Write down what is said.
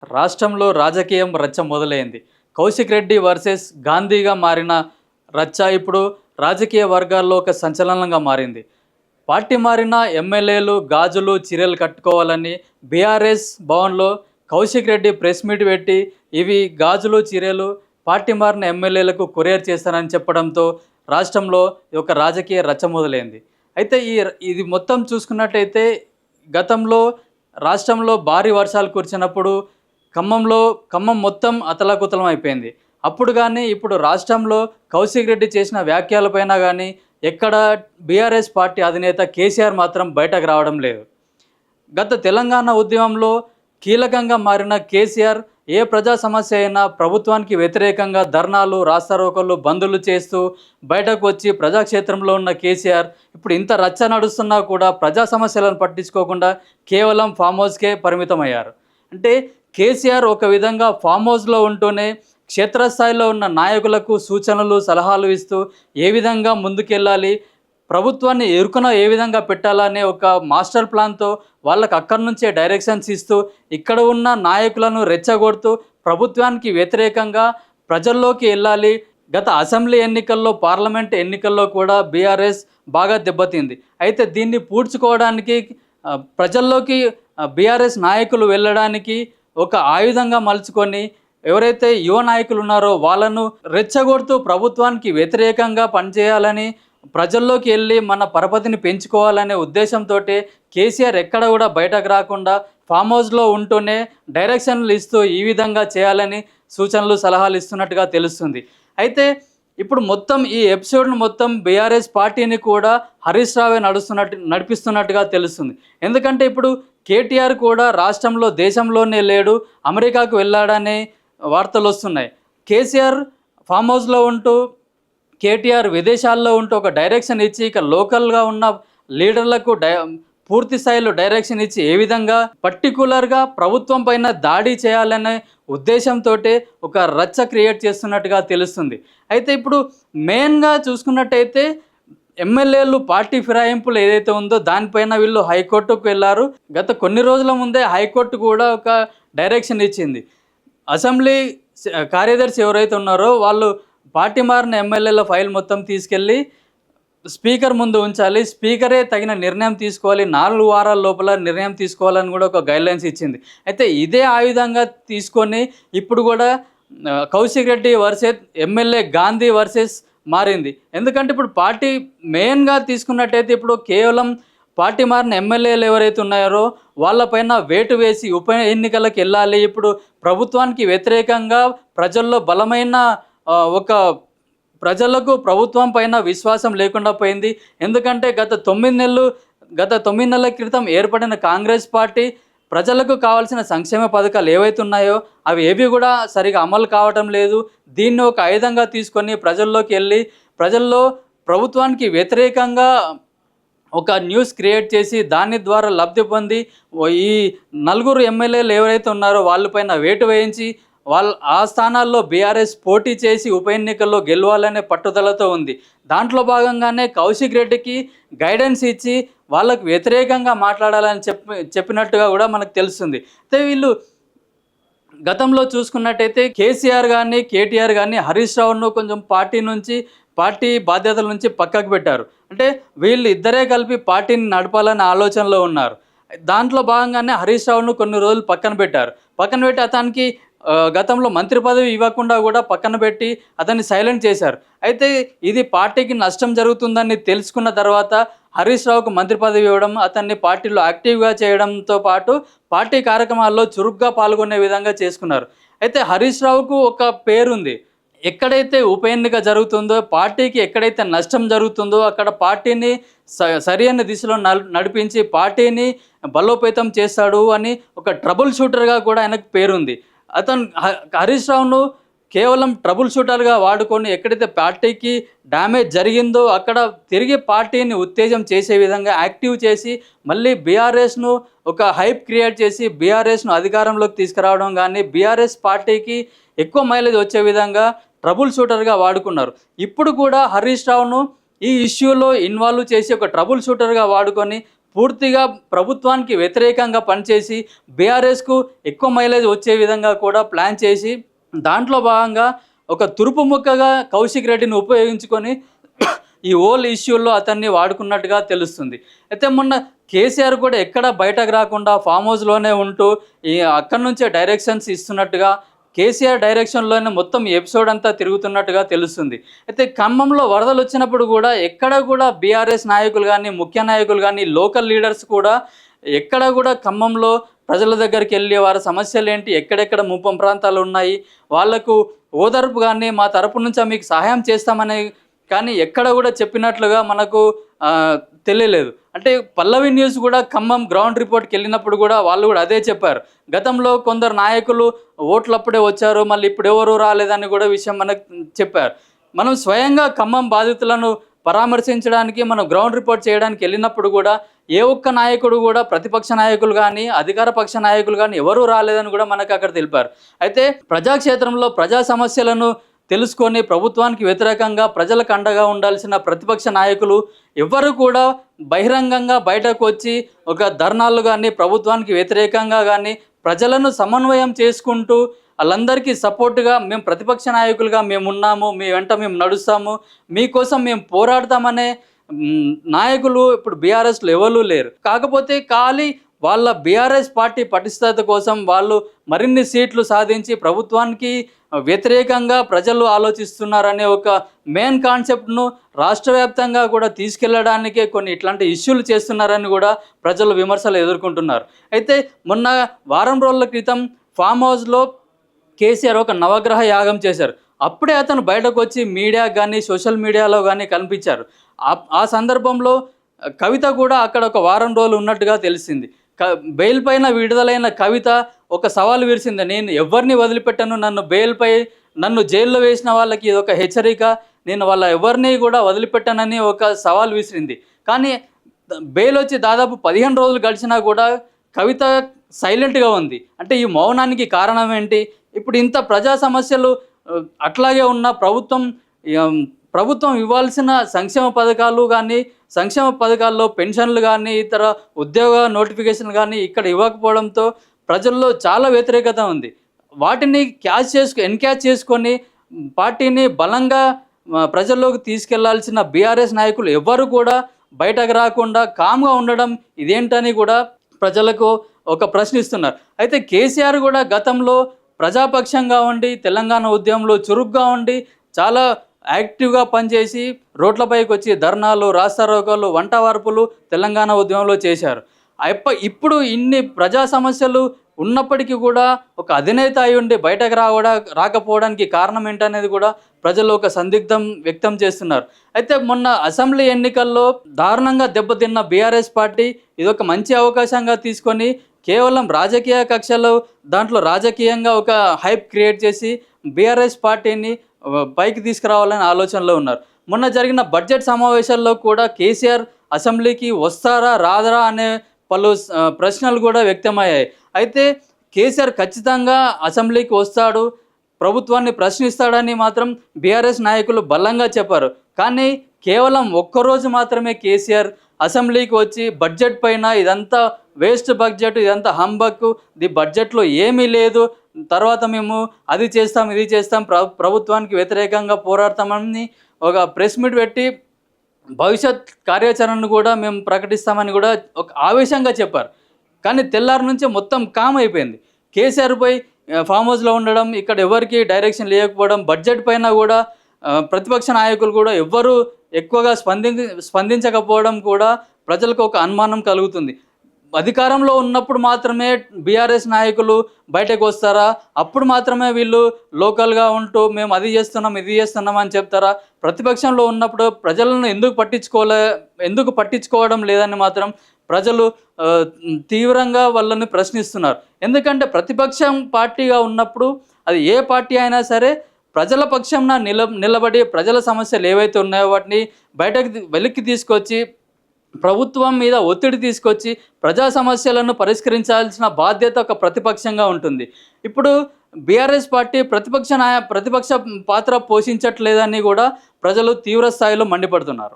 రాష్ట్రంలో రాజకీయం రచ్చ మొదలైంది. కౌశిక్ రెడ్డి వర్సెస్ గాంధీగా మారిన రచ్చ ఇప్పుడు రాజకీయ వర్గాల్లో ఒక సంచలనంగా మారింది. పార్టీ మారిన ఎమ్మెల్యేలు గాజులు, చీరలు కట్టుకోవాలని బీఆర్ఎస్ భవన్‌లో కౌశిక్ రెడ్డి ప్రెస్ మీట్ పెట్టి, ఇవి గాజులు, చీరలు పార్టీ మారిన ఎమ్మెల్యేలకు కొరియర్ చేస్తానని చెప్పడంతో రాష్ట్రంలో ఒక రాజకీయ రచ్చ మొదలైంది. అయితే ఇది మొత్తం చూసుకున్నట్టయితే గతంలో రాష్ట్రంలో భారీ వర్షాలు కురిసినప్పుడు ఖమ్మం మొత్తం అతలాకుతలం అయిపోయింది. అప్పుడు కానీ ఇప్పుడు రాష్ట్రంలో కౌశిక్ రెడ్డి చేసిన వ్యాఖ్యలపైన కానీ ఎక్కడ బీఆర్ఎస్ పార్టీ అధినేత కేసీఆర్ మాత్రం బయటకు రావడం లేదు. గత తెలంగాణ ఉద్యమంలో కీలకంగా మారిన కేసీఆర్ ఏ ప్రజా సమస్య అయినా ప్రభుత్వానికి వ్యతిరేకంగా ధర్నాలు, రాస్తారోకోలు, బందులు చేస్తూ బయటకు వచ్చి ప్రజాక్షేత్రంలో ఉన్న కేసీఆర్ ఇప్పుడు ఇంత రచ్చ నడుస్తున్నా కూడా ప్రజా సమస్యలను పట్టించుకోకుండా కేవలం ఫామ్ హౌస్కే పరిమితమయ్యారు. అంటే కేసీఆర్ ఒక విధంగా ఫామ్ హౌస్లో ఉంటూనే క్షేత్రస్థాయిలో ఉన్న నాయకులకు సూచనలు, సలహాలు ఇస్తూ ఏ విధంగా ముందుకెళ్ళాలి, ప్రభుత్వాన్ని ఎరుకన ఏ విధంగా పెట్టాలనే ఒక మాస్టర్ ప్లాన్తో వాళ్ళకు అక్కడి నుంచే డైరెక్షన్స్ ఇస్తూ ఇక్కడ ఉన్న నాయకులను రెచ్చగొడుతూ ప్రభుత్వానికి వ్యతిరేకంగా ప్రజల్లోకి వెళ్ళాలి. గత అసెంబ్లీ ఎన్నికల్లో, పార్లమెంట్ ఎన్నికల్లో కూడా బీఆర్ఎస్ బాగా దెబ్బతింది. అయితే దీన్ని పూడ్చుకోవడానికి ప్రజల్లోకి బీఆర్ఎస్ నాయకులు వెళ్ళడానికి ఒక ఆయుధంగా మలుచుకొని ఎవరైతే యువ నాయకులు ఉన్నారో వాళ్ళను రెచ్చగొడుతూ ప్రభుత్వానికి వ్యతిరేకంగా పనిచేయాలని, ప్రజల్లోకి వెళ్ళి మన పరపతిని పెంచుకోవాలనే ఉద్దేశంతో కేసీఆర్ ఎక్కడ కూడా బయటకు రాకుండా ఫామ్ హౌస్లో ఉంటూనే డైరెక్షన్లు ఇస్తూ ఈ విధంగా చేయాలని సూచనలు, సలహాలు ఇస్తున్నట్టుగా తెలుస్తుంది. అయితే ఇప్పుడు మొత్తం ఈ ఎపిసోడ్ను మొత్తం బీఆర్ఎస్ పార్టీని కూడా హరీష్ రావే నడిపిస్తున్నట్టుగా తెలుస్తుంది. ఎందుకంటే ఇప్పుడు కేటీఆర్ కూడా రాష్ట్రంలో, దేశంలోనే లేడు, అమెరికాకు వెళ్ళాడనే వార్తలు వస్తున్నాయి. కేసీఆర్ ఫామ్ హౌస్లో ఉంటూ, కేటీఆర్ విదేశాల్లో ఉంటూ ఒక డైరెక్షన్ ఇచ్చి ఇక లోకల్గా ఉన్న లీడర్లకు పూర్తి స్థాయిలో డైరెక్షన్ ఇచ్చి ఏ విధంగా పర్టికులర్గా ప్రభుత్వం పైన దాడి చేయాలనే ఉద్దేశంతో ఒక రచ్చ క్రియేట్ చేస్తున్నట్టుగా తెలుస్తుంది. అయితే ఇప్పుడు మెయిన్గా చూసుకున్నట్టయితే ఎమ్మెల్యేలు పార్టీ ఫిరాయింపులు ఏదైతే ఉందో దానిపైన వీళ్ళు హైకోర్టుకు వెళ్ళారు. గత కొన్ని రోజుల ముందే హైకోర్టు కూడా ఒక డైరెక్షన్ ఇచ్చింది. అసెంబ్లీ కార్యదర్శి ఎవరైతే ఉన్నారో వాళ్ళు పార్టీ మారిన ఎమ్మెల్యేల ఫైల్ మొత్తం తీసుకెళ్ళి స్పీకర్ ముందు ఉంచాలి, స్పీకరే తగిన నిర్ణయం తీసుకోవాలి, 4 వారాల లోపల నిర్ణయం తీసుకోవాలని కూడా ఒక గైడ్లైన్స్ ఇచ్చింది. అయితే ఇదే ఆయుధంగా తీసుకొని ఇప్పుడు కూడా Kaushik Reddy versus MLA Gandhi versus మారింది. ఎందుకంటే ఇప్పుడు పార్టీ మెయిన్గా తీసుకున్నట్టయితే ఇప్పుడు కేవలం పార్టీ మారిన ఎమ్మెల్యేలు ఎవరైతే ఉన్నారో వాళ్ళపైన వేటు వేసి ఉప ఎన్నికలకు వెళ్ళాలి. ఇప్పుడు ప్రభుత్వానికి వ్యతిరేకంగా ప్రజల్లో బలమైన ఒక ప్రజలకు ప్రభుత్వం పైన విశ్వాసం లేకుండా పోయింది. ఎందుకంటే గత 9 నెలల క్రితం ఏర్పడిన కాంగ్రెస్ పార్టీ ప్రజలకు కావాల్సిన సంక్షేమ పథకాలు ఏవైతే ఉన్నాయో అవి ఏవి కూడా సరిగా అమలు కావటం లేదు. దీన్ని ఒక ఆయుధంగా తీసుకొని ప్రజల్లోకి వెళ్ళి ప్రజల్లో ప్రభుత్వానికి వ్యతిరేకంగా ఒక న్యూస్ క్రియేట్ చేసి దాని ద్వారా లబ్ధి పొంది ఈ 4 ఎమ్మెల్యేలు ఎవరైతే ఉన్నారో వాళ్ళపైన వేటు వేయించి ఆ స్థానాల్లో బీఆర్ఎస్ పోటీ చేసి ఉప ఎన్నికల్లో గెలవాలనే పట్టుదలతో ఉంది. దాంట్లో భాగంగానే కౌశిక్ రెడ్డికి గైడెన్స్ ఇచ్చి వాళ్ళకు వ్యతిరేకంగా మాట్లాడాలని చెప్పినట్టుగా కూడా మనకు తెలుస్తుంది. అయితే వీళ్ళు గతంలో చూసుకున్నట్టయితే కేసీఆర్ కానీ, కేటీఆర్ కానీ హరీష్ రావును కొంచెం పార్టీ బాధ్యతల నుంచి పక్కకు పెట్టారు. అంటే వీళ్ళు ఇద్దరే కలిపి పార్టీని నడపాలనే ఆలోచనలో ఉన్నారు. దాంట్లో భాగంగానే హరీష్ రావును కొన్ని రోజులు పక్కన పెట్టి అతనికి గతంలో మంత్రి పదవి ఇవ్వకుండా కూడా పక్కన పెట్టి అతన్ని సైలెంట్ చేశారు. అయితే ఇది పార్టీకి నష్టం జరుగుతుందని తెలుసుకున్న తర్వాత హరీష్ రావుకు మంత్రి పదవి ఇవ్వడం, అతన్ని పార్టీలో యాక్టివ్గా చేయడంతో పాటు పార్టీ కార్యక్రమాల్లో చురుగ్గా పాల్గొనే విధంగా చేసుకున్నారు. అయితే హరీష్ రావుకు ఒక పేరుంది. ఎక్కడైతే ఉప ఎన్నిక జరుగుతుందో, పార్టీకి ఎక్కడైతే నష్టం జరుగుతుందో అక్కడ పార్టీని సరైన దిశలో నడిపించి పార్టీని బలోపేతం చేస్తాడు అని ఒక ట్రబుల్ షూటర్గా కూడా ఆయనకు పేరుంది. హరీష్ రావును కేవలం ట్రబుల్ షూటర్గా వాడుకొని ఎక్కడైతే పార్టీకి డ్యామేజ్ జరిగిందో అక్కడ తిరిగి పార్టీని ఉత్తేజం చేసే విధంగా యాక్టివ్ చేసి మళ్ళీ బీఆర్ఎస్ను ఒక హైప్ క్రియేట్ చేసి బీఆర్ఎస్ను అధికారంలోకి తీసుకురావడం కానీ, బీఆర్ఎస్ పార్టీకి ఎక్కువ మైలేజ్ వచ్చే విధంగా ట్రబుల్ షూటర్గా వాడుకున్నారు. ఇప్పుడు కూడా హరీష్ రావును ఈ ఇష్యూలో ఇన్వాల్వ్ చేసి ఒక ట్రబుల్ షూటర్గా వాడుకొని పూర్తిగా ప్రభుత్వానికి వ్యతిరేకంగా పనిచేసి బీఆర్ఎస్కు ఎక్కువ మైలేజ్ వచ్చే విధంగా కూడా ప్లాన్ చేసి దాంట్లో భాగంగా ఒక తురుపు ముక్కగా కౌశిక్ రెడ్డిని ఉపయోగించుకొని ఈ ఓల్ ఇష్యూల్లో అతన్ని వాడుకున్నట్టుగా తెలుస్తుంది. అయితే మొన్న కేసీఆర్ కూడా ఎక్కడ బయటకు రాకుండా ఫామ్ హౌస్లోనే ఉంటూ అక్కడి నుంచే డైరెక్షన్స్ ఇస్తున్నట్టుగా కేసీఆర్ డైరెక్షన్లోనే మొత్తం ఎపిసోడ్ అంతా తిరుగుతున్నట్టుగా తెలుస్తుంది. అయితే ఖమ్మంలో వరదలు వచ్చినప్పుడు కూడా ఎక్కడ కూడా బీఆర్ఎస్ నాయకులు కానీ, ముఖ్య నాయకులు కానీ, లోకల్ లీడర్స్ కూడా ఎక్కడ కూడా ఖమ్మంలో ప్రజల దగ్గరికి వెళ్ళి వారి సమస్యలు ఏంటి, ఎక్కడెక్కడ ముంపు ప్రాంతాలు ఉన్నాయి, వాళ్లకు ఓదార్పు కానీ మా తరపు నుంచి మీకు సహాయం చేస్తామని కానీ ఎక్కడ కూడా చెప్పినట్లుగా మనకు తెలియలేదు. అంటే పల్లవి న్యూస్ కూడా ఖమ్మం గ్రౌండ్ రిపోర్ట్కి వెళ్ళినప్పుడు కూడా వాళ్ళు కూడా అదే చెప్పారు. గతంలో కొందరు నాయకులు ఓట్లప్పుడే వచ్చారు, మళ్ళీ ఇప్పుడు ఎవరు రాలేదని కూడా విషయం మనకు చెప్పారు. మనం స్వయంగా ఖమ్మం బాధితులను పరామర్శించడానికి మనం గ్రౌండ్ రిపోర్ట్ చేయడానికి వెళ్ళినప్పుడు కూడా ఏ ఒక్క నాయకుడు కూడా ప్రతిపక్ష నాయకులు కానీ అధికార పక్ష నాయకులు కానీ ఎవరూ రాలేదని కూడా మనకు అక్కడ తెలిపారు. అయితే ప్రజాక్షేత్రంలో ప్రజా సమస్యలను తెలుసుకొని ప్రభుత్వానికి వ్యతిరేకంగా ప్రజలకు అండగా ఉండాల్సిన ప్రతిపక్ష నాయకులు ఎవరు కూడా బహిరంగంగా బయటకు వచ్చి ఒక ధర్నాలు కానీ ప్రభుత్వానికి వ్యతిరేకంగా కానీ ప్రజలను సమన్వయం చేసుకుంటూ వాళ్ళందరికీ సపోర్టుగా మేము ప్రతిపక్ష నాయకులుగా మేము ఉన్నాము, మీ వెంట మేము నడుస్తాము, మీకోసం మేము పోరాడతామనే నాయకులు ఇప్పుడు బీఆర్ఎస్లో ఎవరూ లేరు. కాకపోతే ఖాళీ వాళ్ళ బీఆర్ఎస్ పార్టీ పటిష్టత కోసం వాళ్ళు మరిన్ని సీట్లు సాధించి ప్రభుత్వానికి వ్యతిరేకంగా ప్రజలు ఆలోచిస్తున్నారనే ఒక మెయిన్ కాన్సెప్ట్ను రాష్ట్ర వ్యాప్తంగా కూడా తీసుకెళ్లడానికే కొన్ని ఇట్లాంటి ఇష్యూలు చేస్తున్నారని కూడా ప్రజలు విమర్శలు ఎదుర్కొంటున్నారు. అయితే మొన్న వారం రోజుల క్రితం ఫామ్ హౌస్లో కేసీఆర్ ఒక నవగ్రహ యాగం చేశారు. అప్పుడే అతను బయటకు వచ్చి మీడియా కానీ సోషల్ మీడియాలో కానీ కనిపించారు. ఆ సందర్భంలో కవిత కూడా అక్కడ ఒక వారం రోజులు ఉన్నట్టుగా తెలిసింది. బెయిల్ పైన విడుదలైన కవిత ఒక సవాల్ విరిసింది, నేను ఎవరిని వదిలిపెట్టను, నన్ను జైల్లో వేసిన వాళ్ళకి ఇది ఒక హెచ్చరిక, నేను వాళ్ళ ఎవరిని కూడా వదిలిపెట్టనని ఒక సవాల్ విసిరింది. కానీ బెయిల్ వచ్చి దాదాపు 15 రోజులు గడిచినా కూడా కవిత సైలెంట్గా ఉంది. అంటే ఈ మౌనానికి కారణం ఏంటి? ఇప్పుడు ఇంత ప్రజా సమస్యలు అట్లాగే ఉన్న ప్రభుత్వం ఇవ్వాల్సిన సంక్షేమ పథకాలు కానీ, సంక్షేమ పథకాల్లో పెన్షన్లు కానీ, ఇతర ఉద్యోగ నోటిఫికేషన్లు కానీ ఇక్కడ ఇవ్వకపోవడంతో ప్రజల్లో చాలా వ్యతిరేకత ఉంది. వాటిని ఎన్క్యాచ్ చేసుకొని పార్టీని బలంగా ప్రజల్లోకి తీసుకెళ్లాల్సిన బీఆర్ఎస్ నాయకులు ఎవ్వరు కూడా బయటకు రాకుండా కామ్గా ఉండడం ఇదేంటని కూడా ప్రజలకు ఒక ప్రశ్నిస్తున్నారు. అయితే కేసీఆర్ కూడా గతంలో ప్రజాపక్షంగా ఉండి తెలంగాణ ఉద్యమంలో చురుగ్గా ఉండి చాలా యాక్టివ్గా పనిచేసి రోడ్లపైకి వచ్చి ధర్నాలు, రాస్తారోకోలు, వంట వార్పులు తెలంగాణ ఉద్యమంలో చేశారు. ఇప్పుడు ఇన్ని ప్రజా సమస్యలు ఉన్నప్పటికీ కూడా ఒక అధినేత అయి ఉండి బయటకు రాకపోవడానికి కారణం ఏంటనేది కూడా ప్రజలు ఒక సందిగ్ధం వ్యక్తం చేస్తున్నారు. అయితే మొన్న అసెంబ్లీ ఎన్నికల్లో దారుణంగా దెబ్బతిన్న బీఆర్ఎస్ పార్టీ ఇదొక మంచి అవకాశంగా తీసుకొని కేవలం రాజకీయ కక్షలు దాంట్లో రాజకీయంగా ఒక హైప్ క్రియేట్ చేసి బీఆర్ఎస్ పార్టీని పైకి తీసుకురావాలని ఆలోచనలో ఉన్నారు. మొన్న జరిగిన బడ్జెట్ సమావేశాల్లో కూడా కేసీఆర్ అసెంబ్లీకి వస్తారా రాదరా అనే పలు ప్రశ్నలు కూడా వ్యక్తమయ్యాయి. అయితే కేసీఆర్ ఖచ్చితంగా అసెంబ్లీకి వస్తాడు, ప్రభుత్వాన్ని ప్రశ్నిస్తాడని మాత్రం బీఆర్ఎస్ నాయకులు బలంగా చెప్పారు. కానీ కేవలం ఒక్కరోజు మాత్రమే కేసీఆర్ అసెంబ్లీకి వచ్చి బడ్జెట్ పైన ఇదంతా వేస్ట్ బడ్జెట్, ఇదంతా హంబక్, ది బడ్జెట్లో ఏమీ లేదు, తర్వాత మేము అది చేస్తాం ఇది చేస్తాం ప్రభుత్వానికి వ్యతిరేకంగా పోరాడతామని ఒక ప్రెస్ మీట్ పెట్టి భవిష్యత్ కార్యాచరణను కూడా మేము ప్రకటిస్తామని కూడా ఒక ఆవేశంగా చెప్పారు. కానీ తెల్లారి నుంచి మొత్తం కామ్ అయిపోయింది. కేసీఆర్ పై ఫామ్ హౌస్లో ఉండడం, ఇక్కడ ఎవరికి డైరెక్షన్ లేకపోవడం, బడ్జెట్ పైన కూడా ప్రతిపక్ష నాయకులు కూడా ఎవ్వరూ ఎక్కువగా స్పందించకపోవడం కూడా ప్రజలకు ఒక అనుమానం కలుగుతుంది. అధికారంలో ఉన్నప్పుడు మాత్రమే బీఆర్ఎస్ నాయకులు బయటకు వస్తారా? అప్పుడు మాత్రమే వీళ్ళు లోకల్గా ఉంటూ మేము అది చేస్తున్నాం ఇది చేస్తున్నాం అని చెప్తారా? ప్రతిపక్షంలో ఉన్నప్పుడు ప్రజలను ఎందుకు పట్టించుకోవడం లేదని మాత్రం ప్రజలు తీవ్రంగా వాళ్ళని ప్రశ్నిస్తున్నారు. ఎందుకంటే ప్రతిపక్షం పార్టీగా ఉన్నప్పుడు అది ఏ పార్టీ అయినా సరే ప్రజల పక్షంన నిలబడి ప్రజల సమస్యలు ఏవైతే ఉన్నాయో వాటిని వెలికి తీసుకొచ్చి ప్రభుత్వం మీద ఒత్తిడి తీసుకొచ్చి ప్రజా సమస్యలను పరిష్కరించాల్సిన బాధ్యత ఒక ప్రతిపక్షంగా ఉంటుంది. ఇప్పుడు బీఆర్ఎస్ పార్టీ ప్రతిపక్ష పాత్ర పోషించట్లేదని కూడా ప్రజలు తీవ్ర స్థాయిలో మండిపడుతున్నారు.